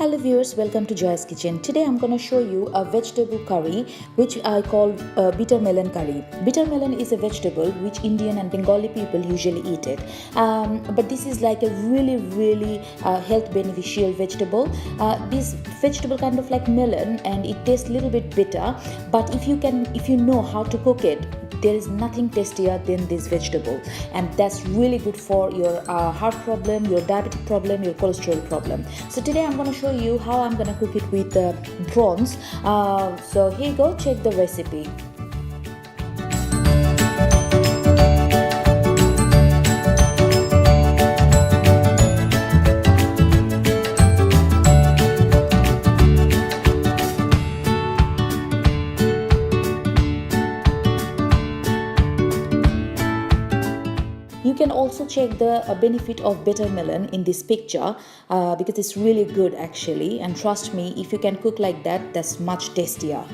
Hello viewers, welcome to Joy's Kitchen. Today I'm going to show you a vegetable curry which I call bitter melon curry. Bitter melon is a vegetable which Indian and Bengali people usually eat it. But this is like a really health beneficial vegetable. This vegetable kind of like melon and it tastes a little bit bitter. But if you know how to cook it, there is nothing tastier than this vegetable, and that's really good for your heart problem, your diabetic problem, your cholesterol problem. So today I'm going to show you how I'm going to cook it with prawns. So here you go, check the recipe. You can also check the benefit of bitter melon in this picture because it's really good actually, and trust me, if you can cook like that, that's much tastier.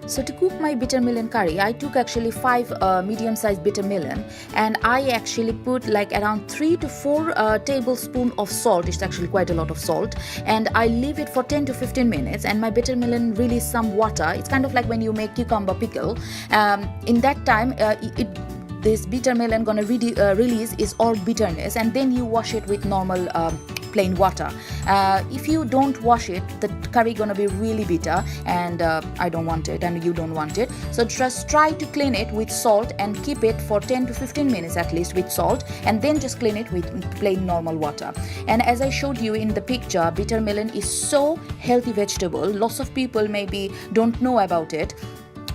So to cook my bitter melon curry, I took actually 5 medium-sized bitter melon, and I actually put like around 3 to 4 tablespoons of salt. It's actually quite a lot of salt, and I leave it for 10 to 15 minutes, and my bitter melon release some water. It's kind of like when you make cucumber pickle. In that time, this bitter melon gonna release its all bitterness, and then you wash it with normal plain water. If you don't wash it, the curry gonna be really bitter, and I don't want it and you don't want it. So just try to clean it with salt and keep it for 10 to 15 minutes at least with salt, and then just clean it with plain normal water. And as I showed you in the picture, bitter melon is so healthy vegetable. Lots of people maybe don't know about it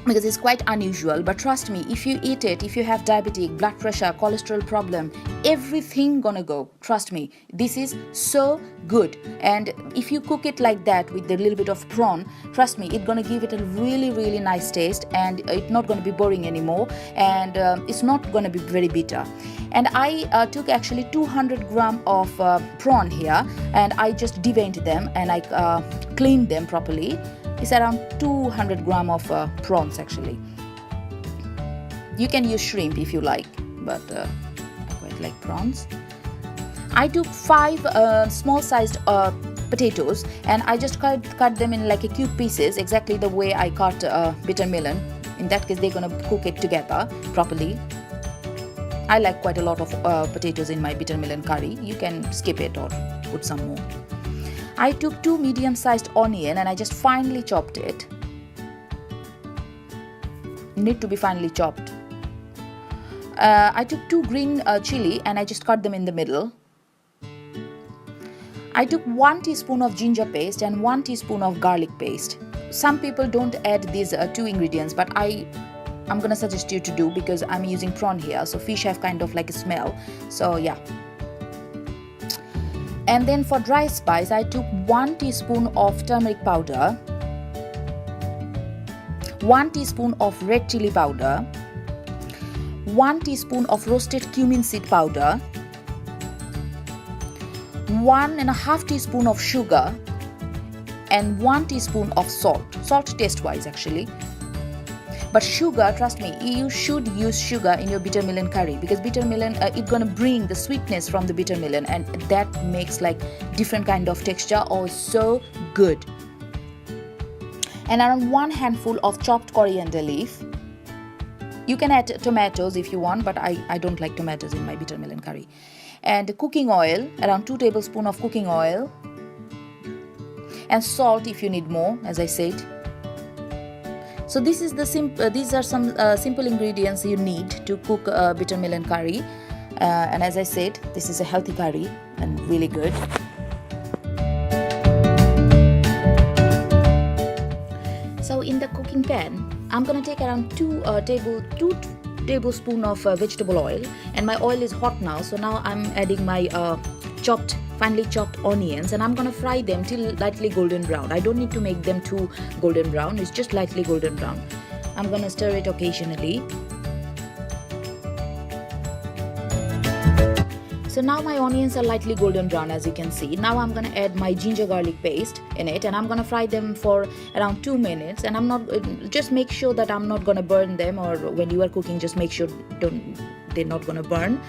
because it's quite unusual, but trust me, if you eat it, if you have diabetic, blood pressure, cholesterol problem, everything gonna go. Trust me, this is so good. And if you cook it like that with a little bit of prawn, trust me, it's gonna give it a really nice taste, and it's not gonna be boring anymore, and it's not gonna be very bitter. And I took actually 200 grams of prawn here, and I just deveined them and I cleaned them properly. It's around 200 grams of prawns actually. You can use shrimp if you like, but I quite like prawns. I took 5 small sized potatoes, and I just cut them in like a cube pieces, exactly the way I cut bitter melon. In that case, they're gonna cook it together properly. I like quite a lot of potatoes in my bitter melon curry. You can skip it or put some more. I took 2 medium-sized onion and I just finely chopped it. Need to be finely chopped. I took 2 green chili and I just cut them in the middle. I took 1 teaspoon of ginger paste and 1 teaspoon of garlic paste. Some people don't add these 2 ingredients, but I'm gonna suggest you to do because I'm using prawn here, so fish have kind of like a smell. So yeah. And then for dry spice, I took 1 teaspoon of turmeric powder, 1 teaspoon of red chili powder, 1 teaspoon of roasted cumin seed powder, 1.5 teaspoon of sugar, and 1 teaspoon of salt. Salt taste wise actually. But sugar, trust me, you should use sugar in your bitter melon curry because bitter melon, it's gonna bring the sweetness from the bitter melon, and that makes like different kind of texture. Oh, so good. And around 1 handful of chopped coriander leaf. You can add tomatoes if you want, but I don't like tomatoes in my bitter melon curry. And cooking oil, around 2 tablespoons of cooking oil. And salt if you need more, as I said. So this is these are some simple ingredients you need to cook bitter melon curry, and as I said, this is a healthy curry and really good. So in the cooking pan, I'm gonna take around 2 tablespoons of vegetable oil, and my oil is hot now. So now I'm adding my finely chopped onions, and I'm gonna fry them till lightly golden brown. I don't need to make them too golden brown, it's just lightly golden brown. I'm gonna stir it occasionally. So now my onions are lightly golden brown, as you can see. Now I'm gonna add my ginger garlic paste in it, and I'm gonna fry them for around 2 minutes. And I'm not just make sure that I'm not gonna burn them, or when you are cooking, just make sure they're not gonna burn.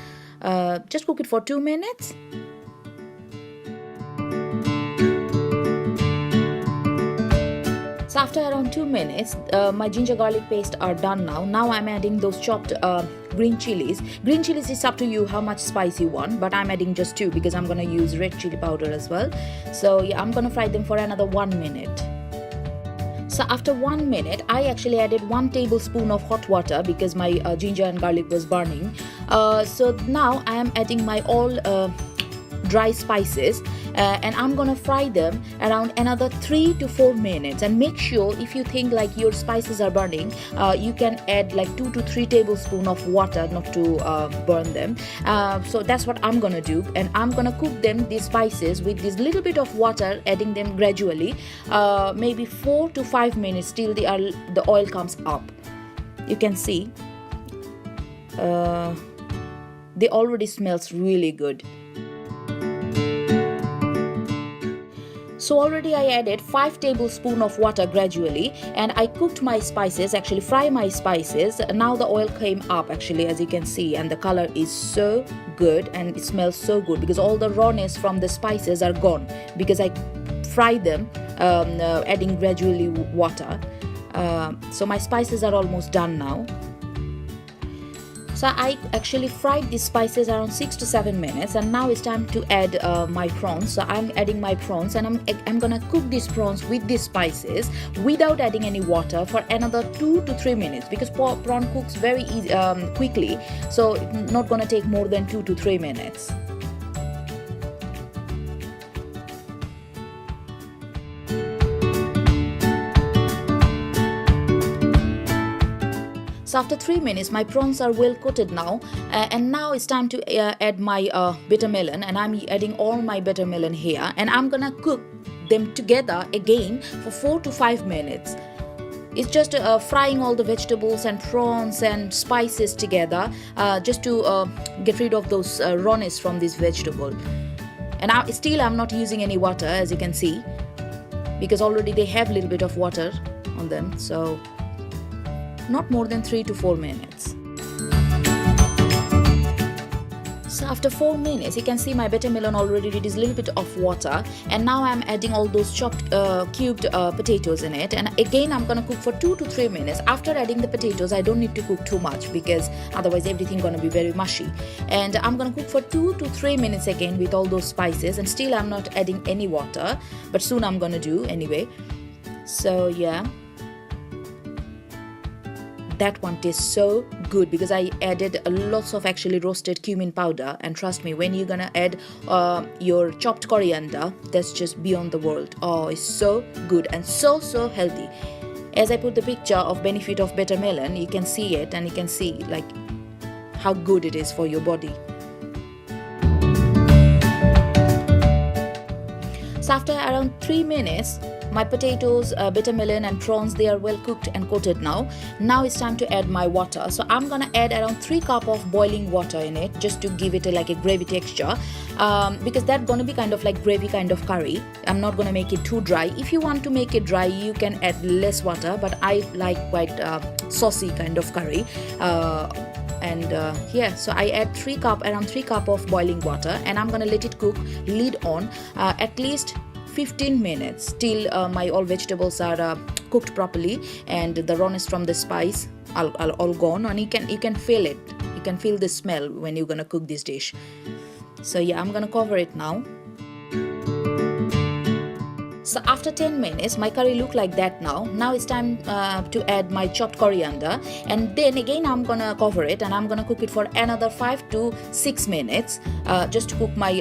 Just cook it for 2 minutes. So after around 2 minutes, my ginger garlic paste are done now. Now I'm adding those chopped green chilies. Green chilies is up to you how much spice you want, but I'm adding just 2 because I'm gonna use red chili powder as well. So yeah, I'm gonna fry them for another 1 minute. So after 1 minute, I actually added 1 tablespoon of hot water because my ginger and garlic was burning. So now I am adding my all dry spices and I'm gonna fry them around another 3 to 4 minutes. And make sure, if you think like your spices are burning, you can add like 2 to 3 tablespoons of water not to burn them. So that's what I'm gonna do, and I'm gonna cook them, these spices, with this little bit of water, adding them gradually, maybe 4 to 5 minutes till the oil comes up. You can see they already smells really good. So already I added 5 tablespoons of water gradually, and I cooked my spices, actually fry my spices. Now the oil came up actually, as you can see, and the color is so good and it smells so good because all the rawness from the spices are gone because I fry them adding gradually water. So my spices are almost done now. So I actually fried these spices around 6 to 7 minutes, and now it's time to add my prawns. So I'm adding my prawns, and I'm gonna cook these prawns with these spices without adding any water for another 2 to 3 minutes because prawn cooks very quickly. So it's not gonna take more than 2 to 3 minutes. So after 3 minutes, my prawns are well coated now, and now it's time to add my bitter melon, and I'm adding all my bitter melon here, and I'm gonna cook them together again for 4 to 5 minutes. It's just frying all the vegetables and prawns and spices together, just to get rid of those rawness from this vegetable. And I'm not using any water, as you can see, because already they have a little bit of water on them. So not more than 3 to 4 minutes. So after 4 minutes, you can see my bitter melon already released a little bit of water, and now I'm adding all those chopped cubed potatoes in it, and again I'm gonna cook for 2 to 3 minutes. After adding the potatoes, I don't need to cook too much because otherwise everything gonna be very mushy, and I'm gonna cook for 2 to 3 minutes again with all those spices, and still I'm not adding any water, but soon I'm gonna do anyway. So yeah, that one tastes so good because I added lots of actually roasted cumin powder, and trust me, when you're gonna add your chopped coriander, that's just beyond the world. Oh, it's so good and so healthy. As I put the picture of benefit of bitter melon, you can see it, and you can see like how good it is for your body. So after around 3 minutes, my potatoes, bitter melon and prawns, they are well cooked and coated now. Now it's time to add my water. So I'm gonna add around 3 cups of boiling water in it, just to give it like a gravy texture, because that's gonna be kind of like gravy kind of curry. I'm not gonna make it too dry. If you want to make it dry, you can add less water, but I like quite saucy kind of curry. Yeah, so I add around 3 cups of boiling water, and I'm gonna let it cook, lid on, at least 15 minutes till my all vegetables are cooked properly and the rawness from the spice are all gone, and you can feel it. You can feel the smell when you're gonna cook this dish. So yeah, I'm gonna cover it now. So after 10 minutes, my curry look like that now. Now it's time to add my chopped coriander, and then again I'm gonna cover it, and I'm gonna cook it for another 5 to 6 minutes, just to cook my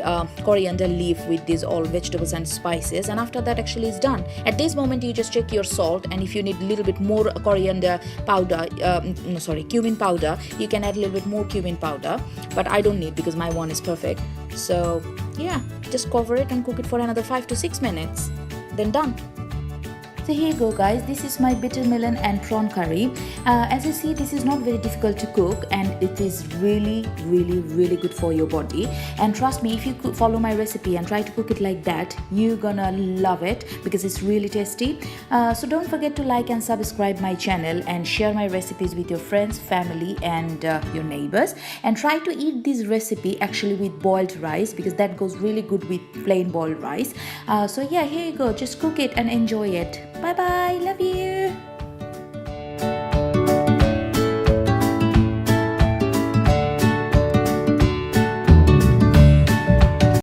coriander leaf with these all vegetables and spices. And after that actually is done. At this moment you just check your salt, and if you need a little bit more coriander powder, cumin powder, you can add a little bit more cumin powder, but I don't need because my one is perfect. So yeah, just cover it and cook it for another 5 to 6 minutes. Then done. So here you go guys, this is my bitter melon and prawn curry. As you see, this is not very difficult to cook, and it is really good for your body. And trust me, if you follow my recipe and try to cook it like that, you're gonna love it because it's really tasty. So don't forget to like and subscribe my channel, and share my recipes with your friends, family and your neighbors. And try to eat this recipe actually with boiled rice, because that goes really good with plain boiled rice. So yeah, here you go, just cook it and enjoy it. Bye bye. Love you.